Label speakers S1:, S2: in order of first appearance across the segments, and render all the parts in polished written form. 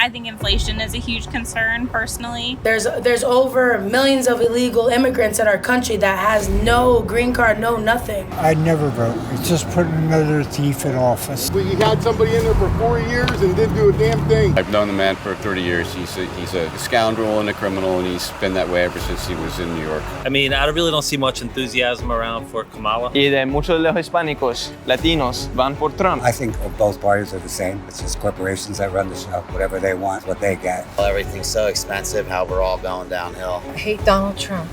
S1: I think inflation is a huge concern personally.
S2: There's over millions of illegal immigrants in our country that has no green card, no nothing.
S3: I'd never vote. It's just putting another thief in office.
S4: We had somebody in there for 4 years and didn't do a damn thing.
S5: I've known the man for 30 years. He's a scoundrel and a criminal, and he's been that way ever since he was in New York.
S6: I mean, I really don't see much enthusiasm around for Kamala.
S7: Y de muchos de los hispánicos, latinos, van por Trump.
S8: I think both parties are the same. It's just corporations that run the show. Whatever they want, what they get.
S9: Everything's so expensive, how we're all going downhill.
S10: I hate Donald Trump,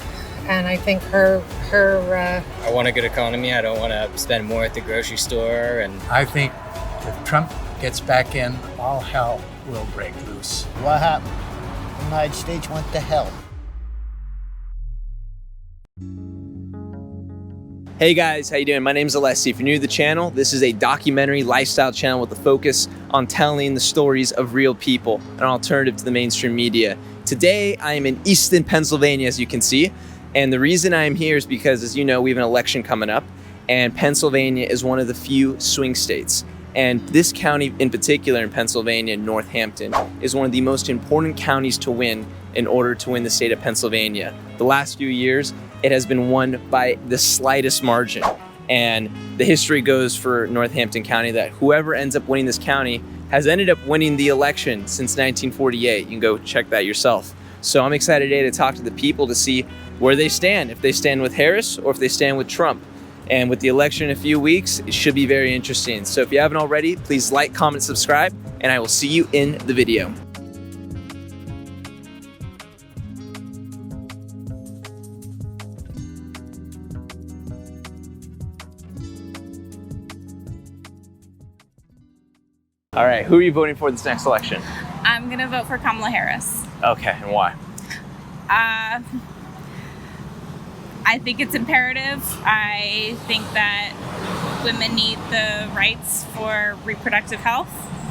S10: and I think her.
S11: I want a good economy. I don't want to spend more at the grocery store. And
S12: I think if Trump gets back in, all hell will break loose.
S13: What happened? The United States went to hell.
S7: Hey guys, how you doing? My name is Alessi. If you're new to the channel, this is a documentary lifestyle channel with a focus on telling the stories of real people, an alternative to the mainstream media. Today, I am in Easton, Pennsylvania, as you can see. And the reason I am here is because, as you know, we have an election coming up, and Pennsylvania is one of the few swing states. And this county in particular in Pennsylvania, Northampton, is one of the most important counties to win in order to win the state of Pennsylvania. The last few years, it has been won by the slightest margin. And the history goes for Northampton County that whoever ends up winning this county has ended up winning the election since 1948. You can go check that yourself. So I'm excited today to talk to the people to see where they stand, if they stand with Harris or if they stand with Trump. And with the election in a few weeks, it should be very interesting. So if you haven't already, please like, comment, subscribe, and I will see you in the video. All right, who are you voting for this next election?
S1: I'm gonna vote for Kamala Harris.
S7: Okay, and why?
S1: I think it's imperative. I think that women need the rights for reproductive health,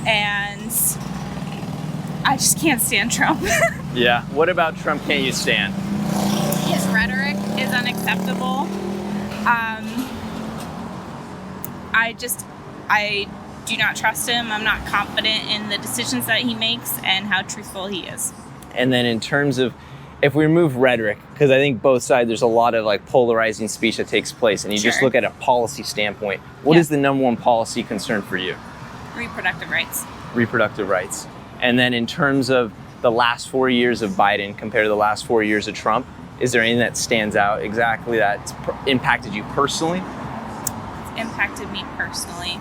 S1: and I just can't stand Trump.
S7: Yeah, what about Trump can't you stand?
S1: His rhetoric is unacceptable. I do not trust him. I'm not confident in the decisions that he makes and how truthful he is.
S7: And then in terms of, if we remove rhetoric, because I think both sides, there's a lot of like polarizing speech that takes place, and you just look at a policy standpoint, what is the number one policy concern for you?
S1: Reproductive rights.
S7: Reproductive rights. And then in terms of the last 4 years of Biden compared to the last 4 years of Trump, is there anything that stands out exactly that's impacted you personally?
S1: It's impacted me personally.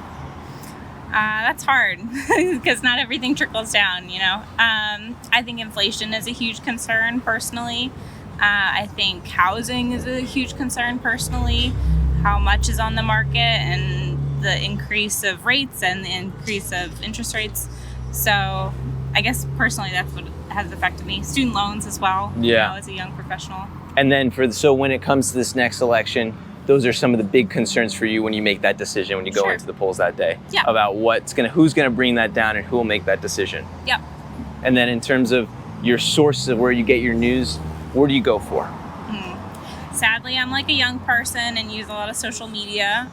S1: That's hard because not everything trickles down, you know. I think inflation is a huge concern personally. I think housing is a huge concern personally. How much is on the market and the increase of rates and the increase of interest rates. So I guess personally that's what has affected me. Student loans as well, you know, as a young professional.
S7: And then so when it comes to this next election, those are some of the big concerns for you when you make that decision, when you go into the polls that day, about who's gonna bring that down and who will make that decision.
S1: Yep.
S7: And then in terms of your sources of where you get your news, where do you go for?
S1: Sadly, I'm like a young person and use a lot of social media,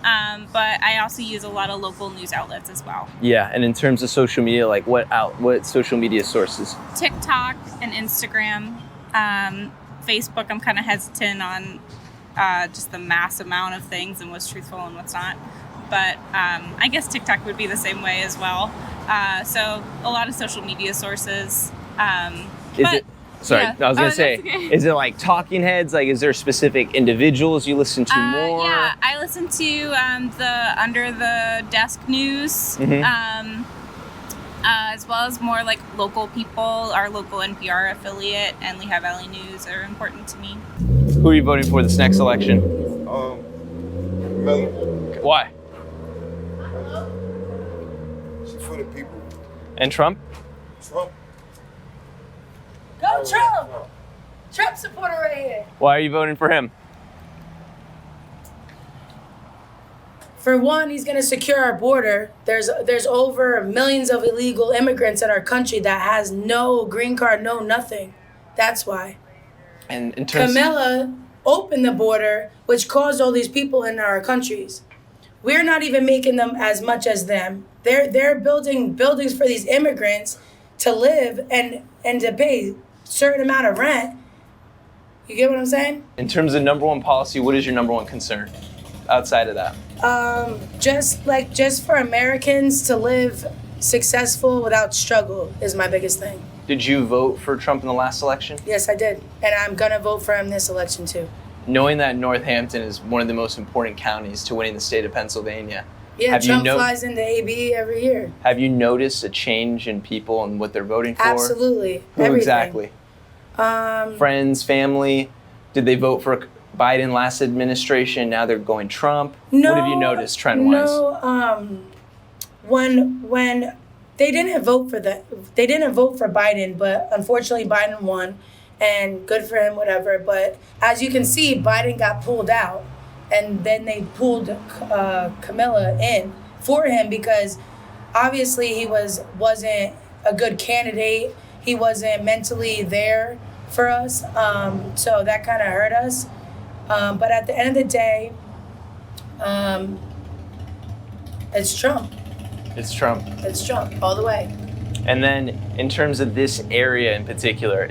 S1: but I also use a lot of local news outlets as well. Yeah,
S7: and in terms of social media, like what social media sources?
S1: TikTok and Instagram. Facebook, I'm kind of hesitant on just the mass amount of things and what's truthful and what's not. But I guess TikTok would be the same way as well. So a lot of social media sources.
S7: I was gonna say, is it like talking heads? Like, is there specific individuals you listen to more?
S1: Yeah, I listen to the Under the Desk news, as well as more like local people. Our local NPR affiliate and Lehigh Valley News are important to me.
S7: Who are you voting for this next election?
S4: Miller.
S7: Why?
S4: She's for the people.
S7: And Trump?
S4: Trump.
S2: Go Trump! Trump supporter right here.
S7: Why are you voting for him?
S2: For one, he's going to secure our border. There's over millions of illegal immigrants in our country that has no green card, no nothing. That's why.
S7: And in terms
S2: Camilla opened the border, which caused all these people in our countries. We're not even making them as much as them. They're building buildings for these immigrants to live and to pay certain amount of rent. You get what I'm saying?
S7: In terms of number one policy, what is your number one concern outside of that?
S2: Just for Americans to live successful without struggle is my biggest thing.
S7: Did you vote for Trump in the last election?
S2: Yes, I did. And I'm gonna vote for him this election too.
S7: Knowing that Northampton is one of the most important counties to winning the state of Pennsylvania.
S2: Yeah, Trump flies into AB every year.
S7: Have you noticed a change in people and what they're voting for?
S2: Absolutely.
S7: Who
S2: everything.
S7: exactly? Friends, family? Did they vote for Biden last administration? Now they're going Trump?
S2: No.
S7: What have you noticed trend-wise?
S2: No. When they didn't vote for they didn't vote for Biden, but unfortunately Biden won, and good for him, whatever. But as you can see, Biden got pulled out, and then they pulled Camilla in for him because obviously he wasn't a good candidate. He wasn't mentally there for us, so that kind of hurt us. But at the end of the day, it's Trump.
S7: It's Trump.
S2: It's Trump all the way.
S7: And then in terms of this area in particular,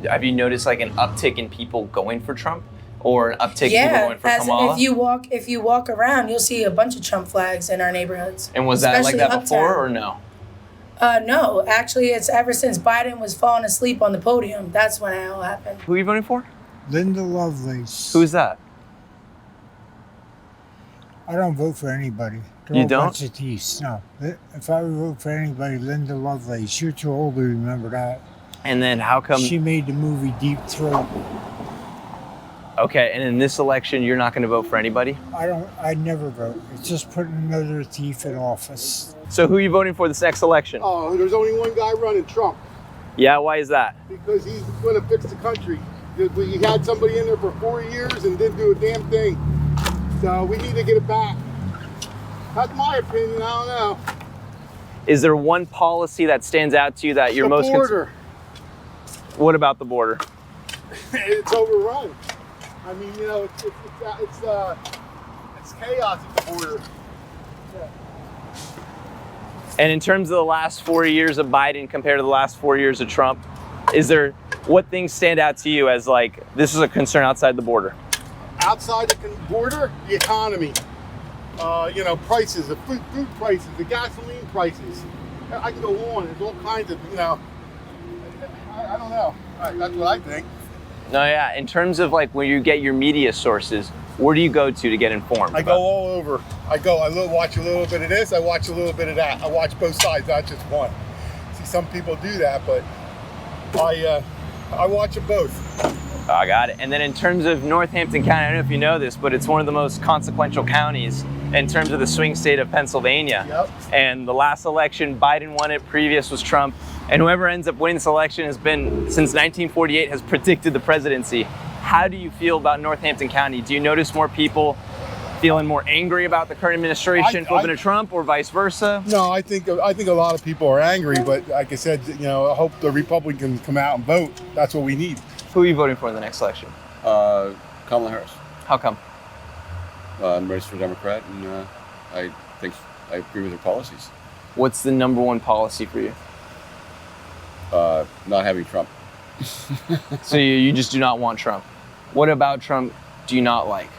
S7: have you noticed like an uptick in people going for Trump? Or an uptick in people going for Kamala?
S2: If you walk around, you'll see a bunch of Trump flags in our neighborhoods.
S7: And was that like that
S2: Especially
S7: before
S2: uptown.
S7: or no?
S2: No, actually, it's ever since Biden was falling asleep on the podium. That's when it all happened.
S7: Who are you voting for?
S3: Linda Lovelace.
S7: Who's that?
S3: I don't vote for anybody. They're
S7: You
S3: all
S7: don't?
S3: bunch of thieves. No. If I would vote for anybody, Linda Lovelace. You're too old to remember that.
S7: And then how come?
S3: She made the movie Deep Throat.
S7: Okay, and in this election, you're not going to vote for anybody?
S3: I'd never vote. It's just putting another thief in office.
S7: So who are you voting for this next election?
S4: Oh, there's only one guy running, Trump.
S7: Yeah, why is that?
S4: Because he's going to fix the country. We had somebody in there for 4 years and didn't do a damn thing. So we need to get it back. That's my opinion. I don't know.
S7: Is there one policy that stands out to you that you're most
S4: border.
S7: What about the border?
S4: It's overrun. I mean, you know, it's chaos at the border. Yeah.
S7: And in terms of the last 4 years of Biden compared to the last 4 years of Trump, what things stand out to you as like, this is a concern outside the border?
S4: Outside the border, the economy. Prices, the food prices, the gasoline prices. I can go on. There's all kinds of, I don't know. That's what I think.
S7: No, yeah. In terms of like when you get your media sources, where do you go to get informed?
S4: I go all over. I watch a little bit of this. I watch a little bit of that. I watch both sides, not just one. See, some people do that, but I watch them both.
S7: I got it. And then in terms of Northampton County, I don't know if you know this, but it's one of the most consequential counties in terms of the swing state of Pennsylvania.
S4: Yep.
S7: And the last election, Biden won it, previous was Trump. And whoever ends up winning this election has been, since 1948, has predicted the presidency. How do you feel about Northampton County? Do you notice more people feeling more angry about the current administration flipping to Trump or vice versa?
S4: No, I think a lot of people are angry, but like I said, I hope the Republicans come out and vote. That's what we need.
S7: Who are you voting for in the next election?
S5: Kamala Harris.
S7: How come?
S5: I'm registered Democrat, and I think I agree with her policies.
S7: What's the number one policy for you?
S5: Not having Trump.
S7: So you just do not want Trump. What about Trump do you not like?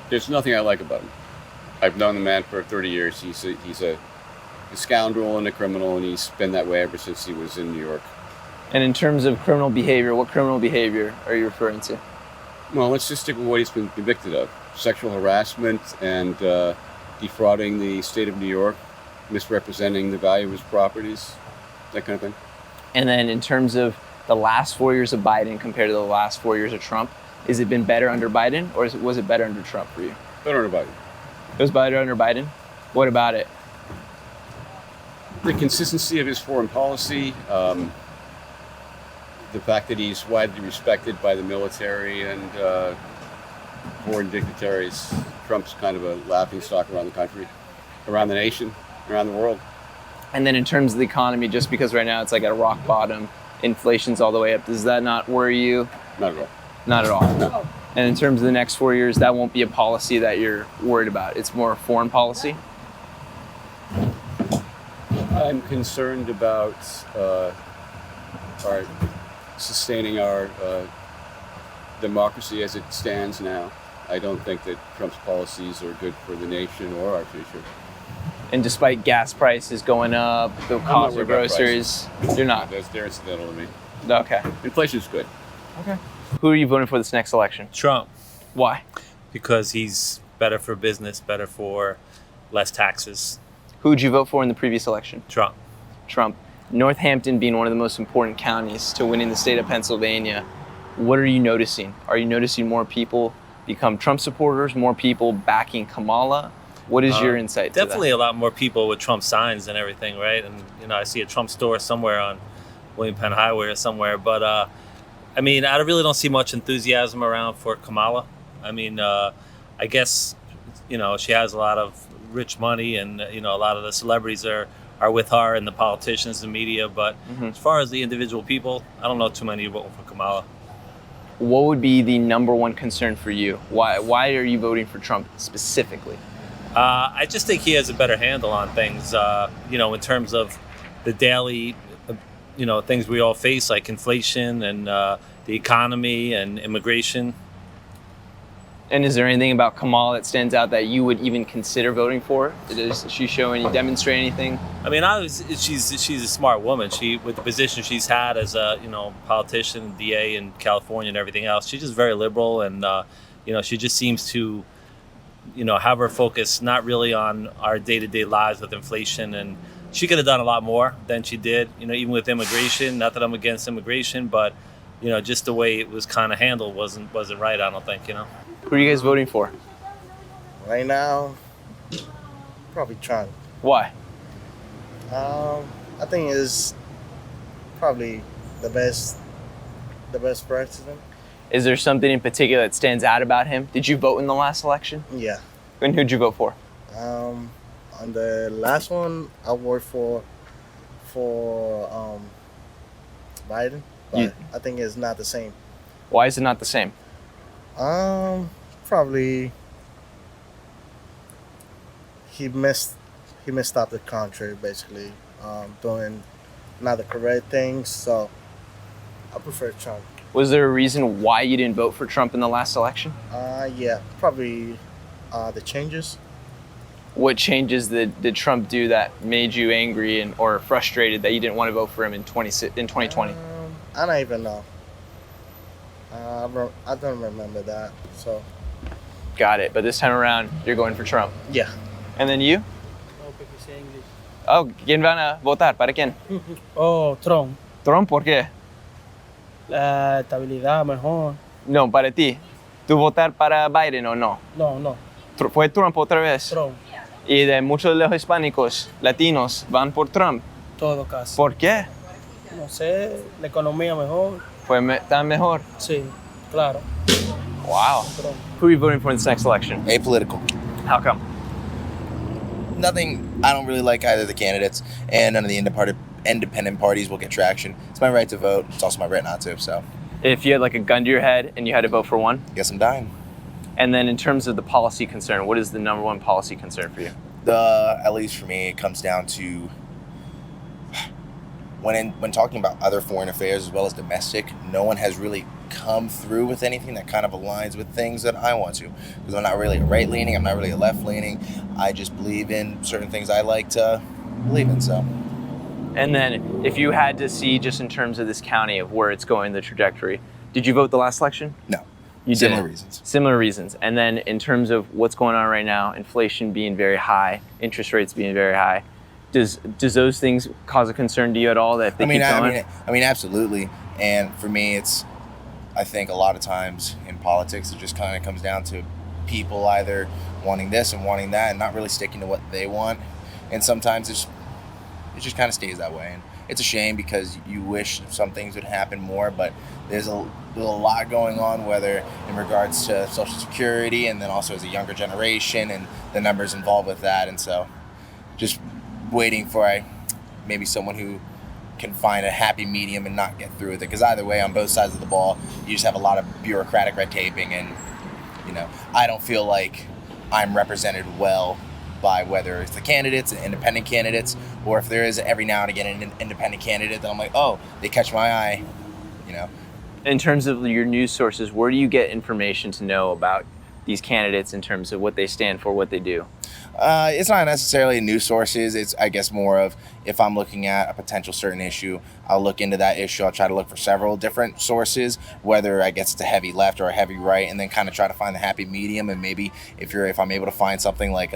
S5: There's nothing I like about him. I've known the man for 30 years. He's a scoundrel and a criminal, and he's been that way ever since he was in New York.
S7: And in terms of criminal behavior, what criminal behavior are you referring to?
S5: Well, let's just stick with what he's been convicted of. Sexual harassment and defrauding the state of New York, misrepresenting the value of his properties, that kind of thing.
S7: And then in terms of the last 4 years of Biden compared to the last 4 years of Trump, has it been better under Biden or was it better under Trump for you?
S5: Better under Biden.
S7: It was better under Biden? What about it?
S5: The consistency of his foreign policy, the fact that he's widely respected by the military and foreign dignitaries. Trump's kind of a laughingstock around the country, around the nation, around the world.
S7: And then in terms of the economy, just because right now it's like at a rock bottom, inflation's all the way up, does that not worry you?
S5: Not at all.
S7: Not at all?
S5: No.
S7: And in terms of the next 4 years, that won't be a policy that you're worried about. It's more foreign policy?
S5: I'm concerned about our sustaining our democracy as it stands now. I don't think that Trump's policies are good for the nation or our future.
S7: And despite gas prices going up, the cost of groceries, you're not?
S5: They're incidental to me.
S7: Okay.
S5: Inflation's good.
S7: Okay. Who are you voting for this next election?
S6: Trump.
S7: Why?
S6: Because he's better for business, better for less taxes.
S7: Who would you vote for in the previous election?
S6: Trump.
S7: Trump. Northampton being one of the most important counties to winning the state of Pennsylvania, what are you noticing? Are you noticing more people become Trump supporters, more people backing Kamala? What is your insight to that?
S6: Definitely a lot more people with Trump signs and everything, right? And, I see a Trump store somewhere on William Penn Highway or somewhere. But, I really don't see much enthusiasm around for Kamala. I guess, she has a lot of rich money and, a lot of the celebrities are with her and the politicians, the media. But as far as the individual people, I don't know too many voting for Kamala.
S7: What would be the number one concern for you? Why are you voting for Trump specifically?
S6: I just think he has a better handle on things, in terms of the daily, things we all face, like inflation and the economy and immigration.
S7: And is there anything about Kamala that stands out that you would even consider voting for? Does she demonstrate anything?
S6: She's a smart woman. She, with the position she's had as a, politician, DA in California and everything else, she's just very liberal and, she just seems to, have her focus not really on our day-to-day lives with inflation. And she could have done a lot more than she did, even with immigration. Not that I'm against immigration, but, just the way it was kind of handled wasn't right, I don't think,
S7: Who are you guys voting for?
S13: Right now, probably Trump.
S7: Why?
S13: I think it's probably the best president.
S7: Is there something in particular that stands out about him? Did you vote in the last election?
S13: Yeah.
S7: And who'd you vote for?
S13: On the last one, I voted for Biden, but I think it's not the same.
S7: Why is it not the same?
S13: Probably he messed up the country, basically, doing not the correct things. So I prefer Trump.
S7: Was there a reason why you didn't vote for Trump in the last election?
S13: Yeah, probably the changes.
S7: What changes did Trump do that made you angry or frustrated that you didn't want to vote for him in 2020?
S13: I don't even know. I don't remember that. So.
S7: Got it. But this time around, you're going for Trump.
S13: Yeah.
S7: And then you? Oh, ¿quién van a votar? ¿Para quién?
S14: Oh, Trump.
S7: Trump, ¿por qué?
S14: La estabilidad mejor.
S7: No, para ti. ¿Tú votar para Biden o no?
S14: No.
S7: ¿Fue Trump otra vez?
S14: Trump.
S7: Y de muchos de los hispánicos, latinos, van por Trump.
S14: Todo casi.
S7: ¿Por qué?
S14: No sé, la economía mejor.
S7: Pues tan mejor.
S14: Sí, claro.
S7: Wow.
S14: Trump.
S7: Who are you voting for in this next election?
S15: Apolitical.
S7: How come?
S15: Nothing. I don't really like either of the candidates, and none of the independent parties will get traction. It's my right to vote. It's also my right not to. So,
S7: if you had like a gun to your head and you had to vote for one,
S15: guess I'm dying.
S7: And then in terms of the policy concern, what is the number one policy concern for you?
S15: At least for me, it comes down to when talking about other foreign affairs as well as domestic, no one has really come through with anything that kind of aligns with things that I want to. Because I'm not really a right-leaning, I'm not really a left-leaning. I just believe in certain things I like to believe in, so.
S7: And then if you had to see just in terms of this county of where it's going, the trajectory, did you vote the last election?
S15: No.
S7: You
S15: Similar
S7: didn't.
S15: reasons.
S7: Similar reasons. And then in terms of what's going on right now, inflation being very high, interest rates being very high, does those things cause a concern to you at all that if they keep going?
S15: I mean, absolutely. And for me, I think a lot of times in politics, it just kind of comes down to people either wanting this and wanting that and not really sticking to what they want. And sometimes it just kind of stays that way. And it's a shame because you wish some things would happen more, but there's a lot going on, whether in regards to Social Security and then also as a younger generation and the numbers involved with that. And so just waiting for maybe someone who can find a happy medium and not get through with it. Because either way, on both sides of the ball, you just have a lot of bureaucratic red taping. And, I don't feel like I'm represented well by whether it's the candidates, independent candidates, or if there is every now and again an independent candidate that I'm like, oh, they catch my eye, you know.
S7: In terms of your news sources, where do you get information to know about these candidates in terms of what they stand for, what they do?
S15: It's not necessarily news sources. It's, I guess, more of if I'm looking at a potential certain issue, I'll look into that issue. I'll try to look for several different sources, whether I guess it's a heavy left or a heavy right, and then kind of try to find the happy medium. And maybe if I'm able to find something like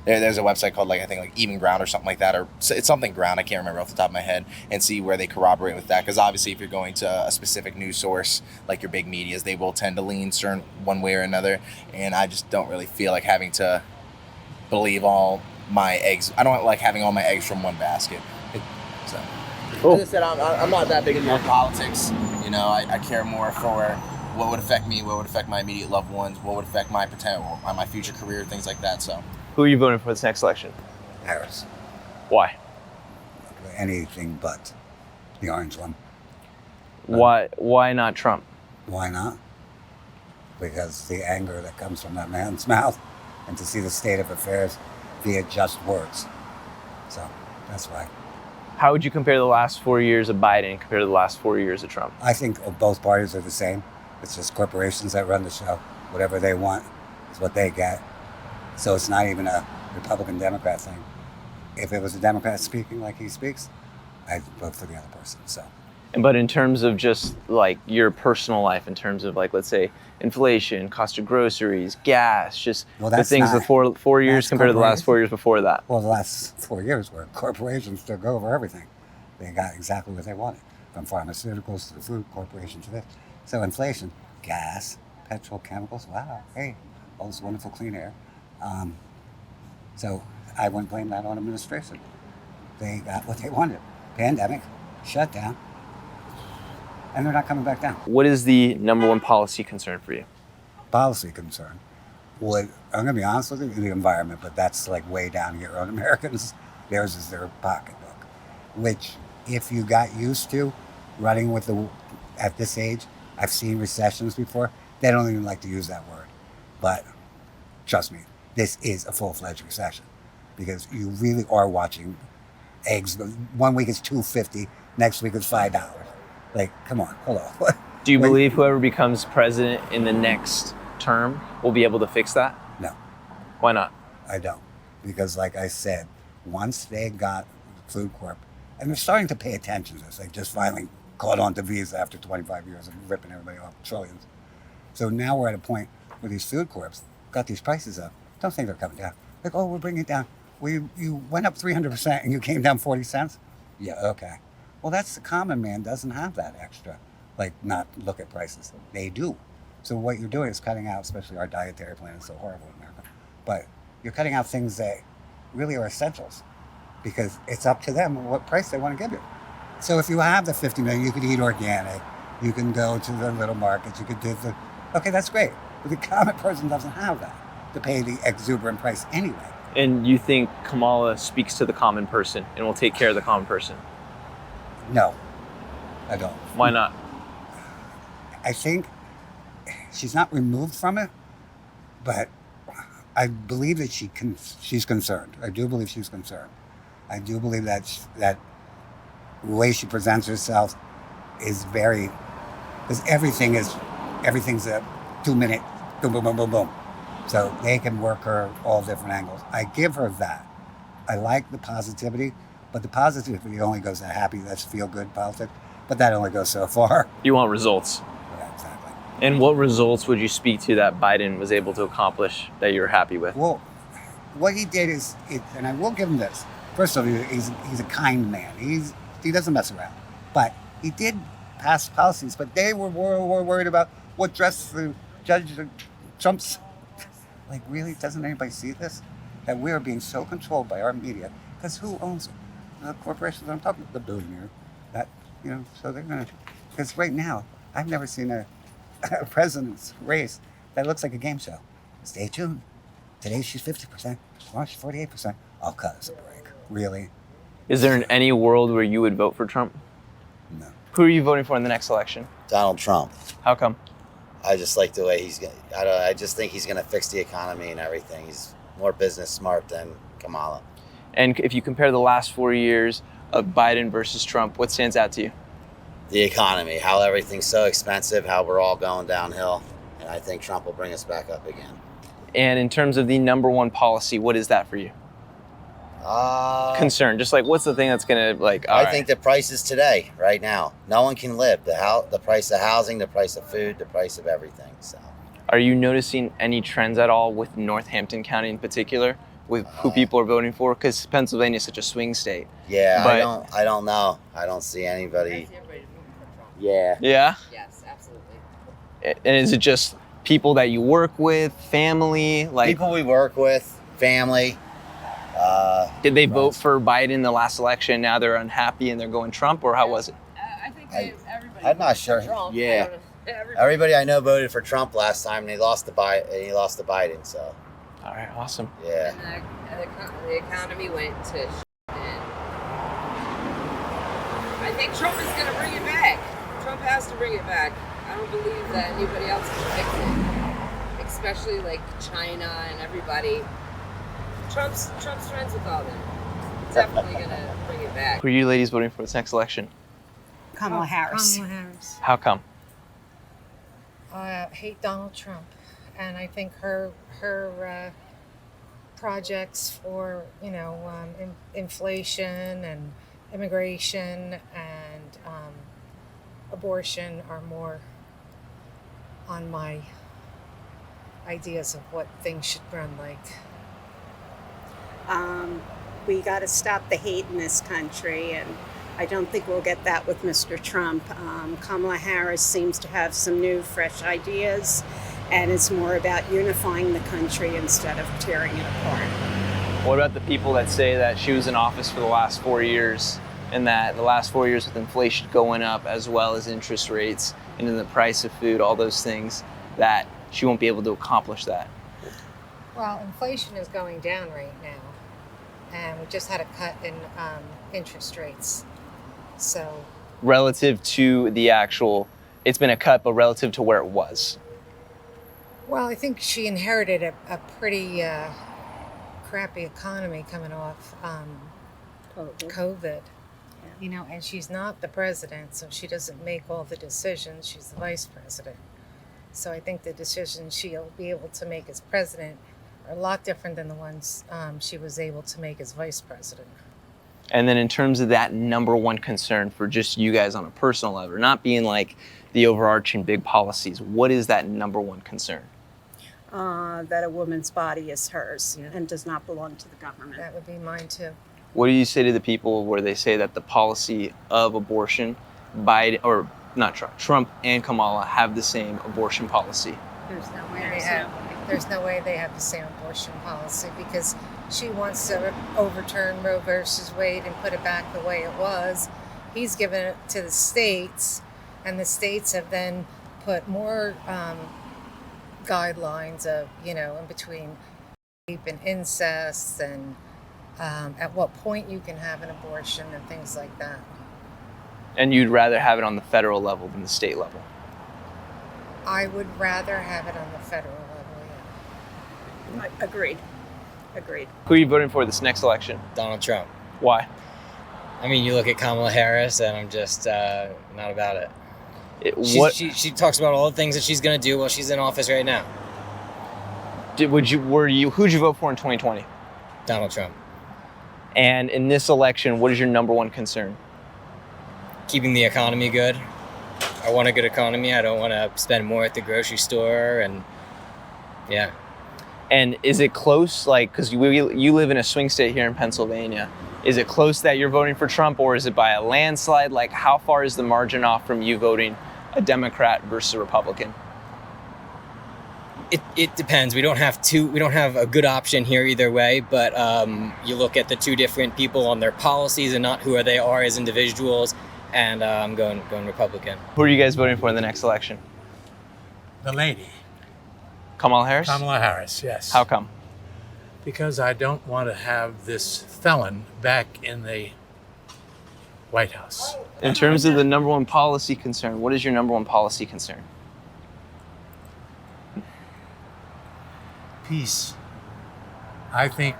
S15: there's a website called I think Even Ground or something like that, or it's something Ground, I can't remember off the top of my head, and see where they corroborate with that. Because obviously if you're going to a specific news source like your big medias, they will tend to lean certain one way or another, and I just don't really feel like having to believe all my eggs. I don't like having all my eggs from one basket. So
S7: cool.
S15: As I said, I'm not that big into politics. You know, I care more for what would affect me, what would affect my immediate loved ones, what would affect my potential, my future career, things like that. So
S7: who are you voting for this next election?
S8: Harris.
S7: Why?
S8: Anything but the orange one.
S7: Why not Trump?
S8: Why not? Because the anger that comes from that man's mouth, and to see the state of affairs via just words. So that's why.
S7: How would you compare the last 4 years of Biden compared to the last 4 years of Trump?
S8: I think both parties are the same. It's just corporations that run the show. Whatever they want is what they get. So it's not even a Republican-Democrat thing. If it was a Democrat speaking like he speaks, I'd vote for the other person. So.
S7: But in terms of just like your personal life, in terms of like, let's say, inflation, cost of groceries, gas, just the things the four years compared to the last 4 years before that.
S8: Well, the last 4 years where corporations took over everything. They got exactly what they wanted, from pharmaceuticals to the food corporation to this. So inflation, gas, petrochemicals, wow, hey, all this wonderful clean air. So I wouldn't blame that on administration. They got what they wanted. Pandemic, shutdown, and they're not coming back down.
S7: What is the number one policy concern for you?
S8: Policy concern? I'm gonna be honest with you, the environment, but that's like way down here on Americans. Theirs is their pocketbook, which if you got used to running with at this age, I've seen recessions before, they don't even like to use that word. But trust me, this is a full-fledged recession because you really are watching eggs. 1 week it's $2.50, next week it's $5. Like, come on, hold on.
S7: Do you believe whoever becomes president in the next term will be able to fix that?
S8: No.
S7: Why not?
S8: I don't. Because like I said, once they got Food Corp, and they're starting to pay attention to this, they just finally caught on to Visa after 25 years of ripping everybody off trillions. So now we're at a point where these Food Corps got these prices up. Don't think they're coming down. Like, oh, we're bringing it down. Well, you went up 300% and you came down 40 cents? Yeah, okay. Well, that's the common man doesn't have that extra, like not look at prices. They do. So what you're doing is cutting out, especially our dietary plan is so horrible in America, but you're cutting out things that really are essentials because it's up to them what price they want to give you. So if you have the 50 million, you could eat organic, you can go to the little markets, you could do okay, that's great. But the common person doesn't have that to pay the exuberant price anyway.
S7: And you think Kamala speaks to the common person and will take care of the common person?
S8: No, I don't.
S7: Why not?
S8: I think she's not removed from it, but I believe that she's concerned. I do believe she's concerned. I do believe that the way she presents herself is very, because everything's a 2 minute boom, boom, boom, boom, boom. So they can work her all different angles. I give her that. I like the positivity, but the positivity only goes to happy, that's feel-good politics, but that only goes so far.
S7: You want results.
S8: Yeah, exactly.
S7: And what results would you speak to that Biden was able to accomplish that you're happy with?
S8: Well, what he did is, and I will give him this. First of all, he's a kind man. He doesn't mess around. But he did pass policies, but they were worried about what dress the Judge Trump's. Like, really, doesn't anybody see this? That we are being so controlled by our media, because who owns it? The corporations I'm talking about, the billionaire. That, so they're going to, because right now, I've never seen a president's race that looks like a game show. Stay tuned. Today she's 50%, tomorrow she's 48%. I'll cut us a break. Really?
S7: Is there any world where you would vote for Trump?
S8: No.
S7: Who are you voting for in the next election?
S9: Donald Trump.
S7: How come?
S9: I just like the way I just think he's gonna fix the economy and everything. more business smart than Kamala.
S7: And if you compare the last 4 years of Biden versus Trump, what stands out to you?
S9: The economy, how everything's so expensive, how we're all going downhill, and I think Trump will bring us back up again.
S7: And in terms of the number one policy, what is that for you? Concern, just like what's the thing that's gonna
S9: I think the prices today, right now, no one can live. The price of housing, the price of food, the price of everything. So,
S7: are you noticing any trends at all with Northampton County in particular, with who people are voting for? Because Pennsylvania is such a swing state.
S9: Yeah,
S7: but
S9: I don't know. I don't see anybody. Yeah.
S7: Yeah.
S16: Yes, absolutely.
S7: And is it just people that you work with, family, like
S9: people we work with, family?
S7: Did they vote for Biden the last election? Now they're unhappy and they're going Trump, or how was it?
S16: I think everybody.
S9: I'm not sure.
S16: Trump.
S9: Yeah. Everybody I know voted for Trump last time, and he lost to Biden. So.
S7: All right. Awesome.
S9: Yeah.
S16: And the economy went to shit, and I think Trump is going to bring it back. Trump has to bring it back. I don't believe that anybody else can fix it, especially like China and everybody. Trump's friends with all them. Definitely going to bring it back.
S7: Who are you ladies voting for this next election?
S10: Kamala Harris.
S16: Kamala Harris.
S7: How come?
S10: I hate Donald Trump, and I think her projects for inflation and immigration and abortion are more on my ideas of what things should run like.
S17: We got to stop the hate in this country, and I don't think we'll get that with Mr. Trump. Kamala Harris seems to have some new, fresh ideas, and it's more about unifying the country instead of tearing it apart.
S7: What about the people that say that she was in office for the last 4 years, and that the last 4 years with inflation going up as well as interest rates and then the price of food, all those things, that she won't be able to accomplish that?
S10: Well, inflation is going down right now, and we just had a cut in interest rates. So,
S7: Relative to the actual, it's been a cut, but relative to where it was.
S10: well, I think she inherited a pretty crappy economy coming off COVID. And she's not the president, so she doesn't make all the decisions. She's the vice president. So I think the decisions she'll be able to make as president are a lot different than the ones she was able to make as vice president.
S7: And then in terms of that number one concern for just you guys on a personal level, not being like the overarching big policies, what is that number one concern?
S17: That a woman's body is hers and does not belong to the government.
S10: That would be mine too.
S7: What do you say to the people where they say that the policy of abortion, Biden, or not Trump, Trump and Kamala have the same abortion policy?
S10: There's no way they have the same abortion policy, because she wants to overturn Roe versus Wade and put it back the way it was. He's given it to the states, and the states have then put more guidelines of, in between rape and incest and at what point you can have an abortion and things like that.
S7: And you'd rather have it on the federal level than the state level?
S10: I would rather have it on the federal level, yeah.
S17: Agreed.
S7: Who are you voting for this next election?
S11: Donald Trump.
S7: Why?
S11: I mean, you look at Kamala Harris, and I'm just not about it. She talks about all the things that she's going to do while she's in office right now.
S7: Who'd you vote for in 2020?
S11: Donald Trump.
S7: And in this election, what is your number one concern?
S11: Keeping the economy good. I want a good economy. I don't want to spend more at the grocery store, and yeah.
S7: And is it close, because you live in a swing state here in Pennsylvania, is it close that you're voting for Trump, or is it by a landslide? Like, how far is the margin off from you voting a Democrat versus a Republican?
S11: It depends. We don't have a good option here either way, but you look at the two different people on their policies and not who they are as individuals, and I'm going Republican.
S7: Who are you guys voting for in the next election?
S12: The lady.
S7: Kamala Harris?
S12: Kamala Harris, yes.
S7: How come?
S12: Because I don't want to have this felon back in the White House.
S7: In terms of the number one policy concern, what is your number one policy concern?
S12: Peace. I think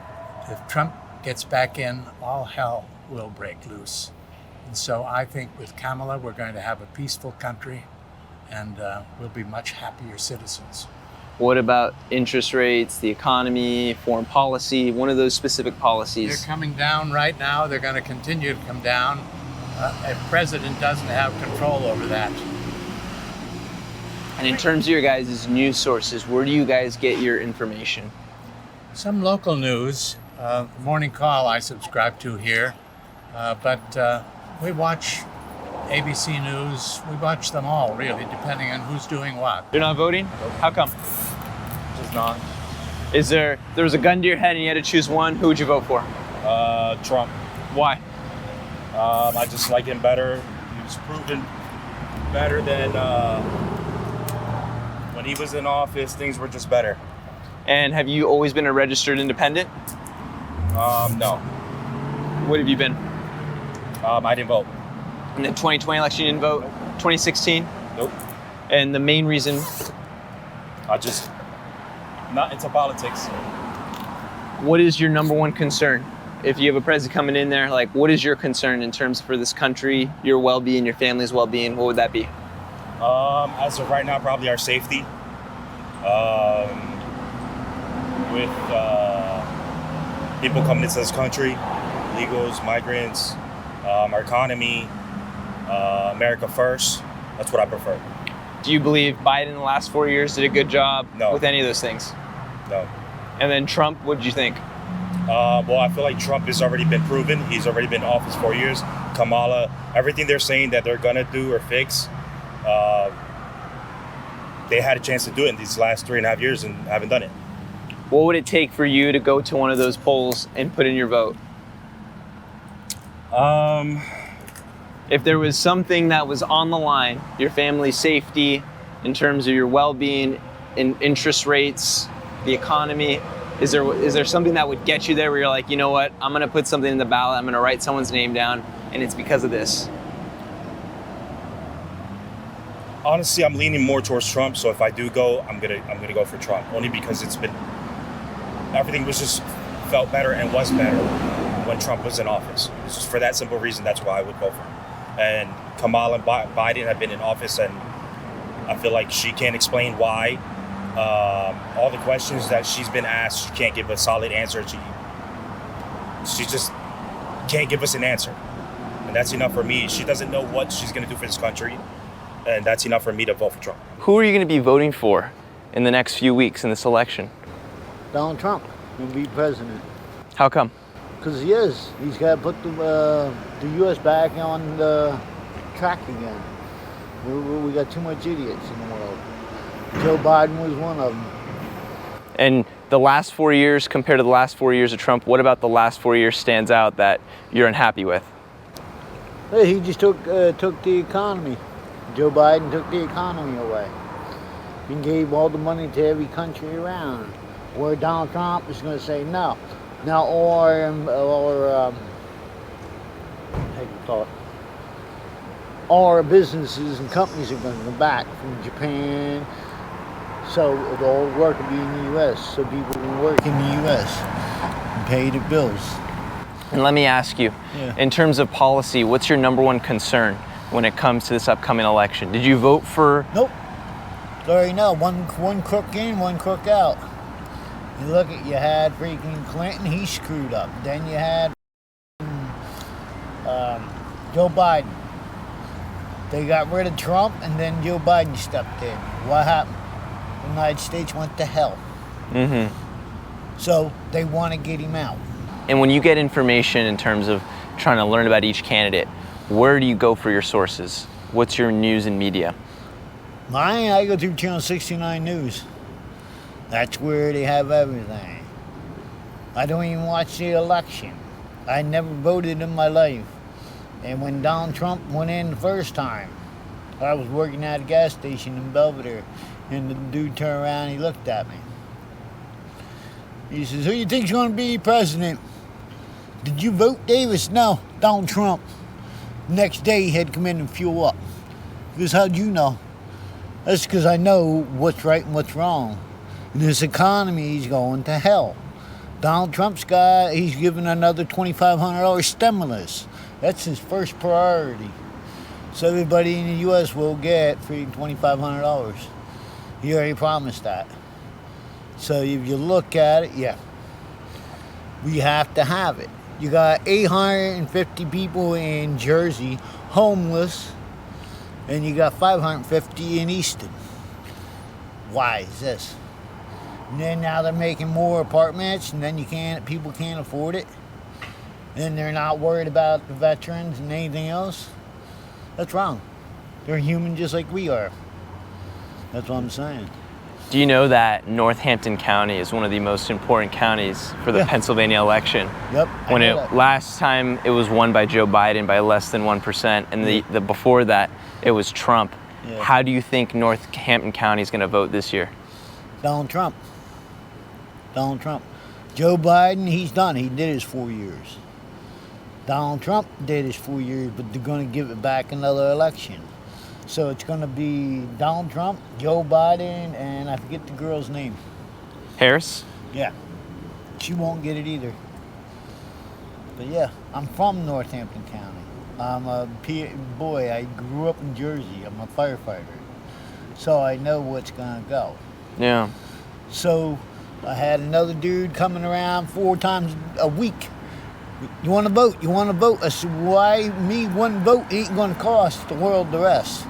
S12: if Trump gets back in, all hell will break loose. And so I think with Kamala, we're going to have a peaceful country, and we'll be much happier citizens.
S7: What about interest rates, the economy, foreign policy, one of those specific policies?
S12: They're coming down right now. They're going to continue to come down. A president doesn't have control over that.
S7: And in terms of your guys' news sources, where do you guys get your information?
S12: Some local news. The Morning Call I subscribe to here. But we watch ABC News. We watch them all, really, depending on who's doing what.
S7: You're not voting? How come?
S18: Just not.
S7: There was a gun to your head and you had to choose one, who would you vote for?
S18: Trump.
S7: Why?
S18: I just like him better. He was proven better than when he was in office. Things were just better.
S7: And have you always been a registered independent?
S18: No.
S7: What have you been?
S18: I didn't vote.
S7: In the 2020 election, you didn't vote? 2016?
S18: Nope.
S7: And the main reason?
S18: I just not into politics.
S7: What is your number one concern? If you have a president coming in there, like, what is your concern in terms for this country, your well-being, your family's well-being? What would that be?
S18: As of right now, probably our safety. With people coming into this country, illegals, migrants, our economy, America first. That's what I prefer.
S7: Do you believe Biden in the last 4 years did a good job with any of those things?
S18: No.
S7: And then Trump, what did you think?
S18: Well, I feel like Trump has already been proven. He's already been in office 4 years. Kamala, everything they're saying that they're gonna do or fix, they had a chance to do it in these last 3.5 years and haven't done it.
S7: What would it take for you to go to one of those polls and put in your vote? If there was something that was on the line, your family's safety, in terms of your well-being, in interest rates, the economy, is there something that would get you there where you're like, you know what, I'm gonna put something in the ballot, I'm gonna write someone's name down, and it's because of this?
S18: Honestly, I'm leaning more towards Trump. So if I do go, I'm gonna go for Trump, only because everything was just felt better and was better when Trump was in office. It's just for that simple reason. That's why I would vote for him. And Kamala and Biden have been in office, and I feel like she can't explain why. All the questions that she's been asked, she can't give a solid answer. She just can't give us an answer. And that's enough for me. She doesn't know what she's going to do for this country. And that's enough for me to vote for Trump.
S7: Who are you going to be voting for in the next few weeks in this election?
S19: Donald Trump will be president.
S7: How come?
S19: Because he is. He's got to put the U.S. back on the track again. We got too much idiots in the world. Joe Biden was one of them.
S7: And the last 4 years compared to the last 4 years of Trump, what about the last 4 years stands out that you're unhappy with?
S19: Hey, he just took the economy. Joe Biden took the economy away. He gave all the money to every country around. Where Donald Trump is going to say no. Now, all our businesses and companies are going to come back from Japan. So all the work will be in the U.S. So people will work in the U.S. and pay their bills.
S7: And let me ask you,
S19: Yeah.
S7: in terms of policy, what's your number one concern when it comes to this upcoming election? Did you vote for?
S19: Nope. Sorry, no. One crook in, one crook out. You you had freaking Clinton, he screwed up. Then you had Joe Biden. They got rid of Trump, and then Joe Biden stepped in. What happened? The United States went to hell.
S7: Mm-hmm.
S19: So they want to get him out.
S7: And when you get information in terms of trying to learn about each candidate, where do you go for your sources? What's your news and media?
S19: Mine, I go through Channel 69 News. That's where they have everything. I don't even watch the election. I never voted in my life. And when Donald Trump went in the first time, I was working at a gas station in Belvedere, and the dude turned around and he looked at me. He says, "Who do you think's going to be president?" "Did you vote, Davis?" "No, Donald Trump." Next day, he had to come in and fuel up. He goes, "How'd you know?" "That's because I know what's right and what's wrong. And this economy is going to hell. Donald Trump's he's giving another $2,500 stimulus. That's his first priority. So everybody in the U.S. will get free $2,500. He already promised that. So if you look at it, yeah, we have to have it. You got 850 people in Jersey homeless, and you got 550 in Easton. Why is this? And then now they're making more apartments, and then people can't afford it. And they're not worried about the veterans and anything else. That's wrong. They're human just like we are. That's what I'm saying.
S7: Do you know that Northampton County is one of the most important counties for the Pennsylvania election?
S19: Yep.
S7: Last time it was won by Joe Biden by less than 1%, and the before that it was Trump.
S19: Yeah.
S7: How do you think Northampton County is going to vote this year?
S19: Donald Trump. Donald Trump. Joe Biden, he's done. He did his 4 years. Donald Trump did his 4 years, but they're going to give it back another election. So it's going to be Donald Trump, Joe Biden, and I forget the girl's name.
S7: Harris?
S19: Yeah. She won't get it either. But yeah, I'm from Northampton County. I'm a boy. I grew up in Jersey. I'm a firefighter. So I know what's going to go.
S7: Yeah.
S19: So I had another dude coming around 4 times a week. You want to vote? You want to vote? I said, why me one vote ain't going to cost the world the rest.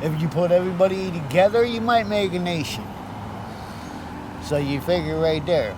S19: If you put everybody together, you might make a nation. So you figure right there.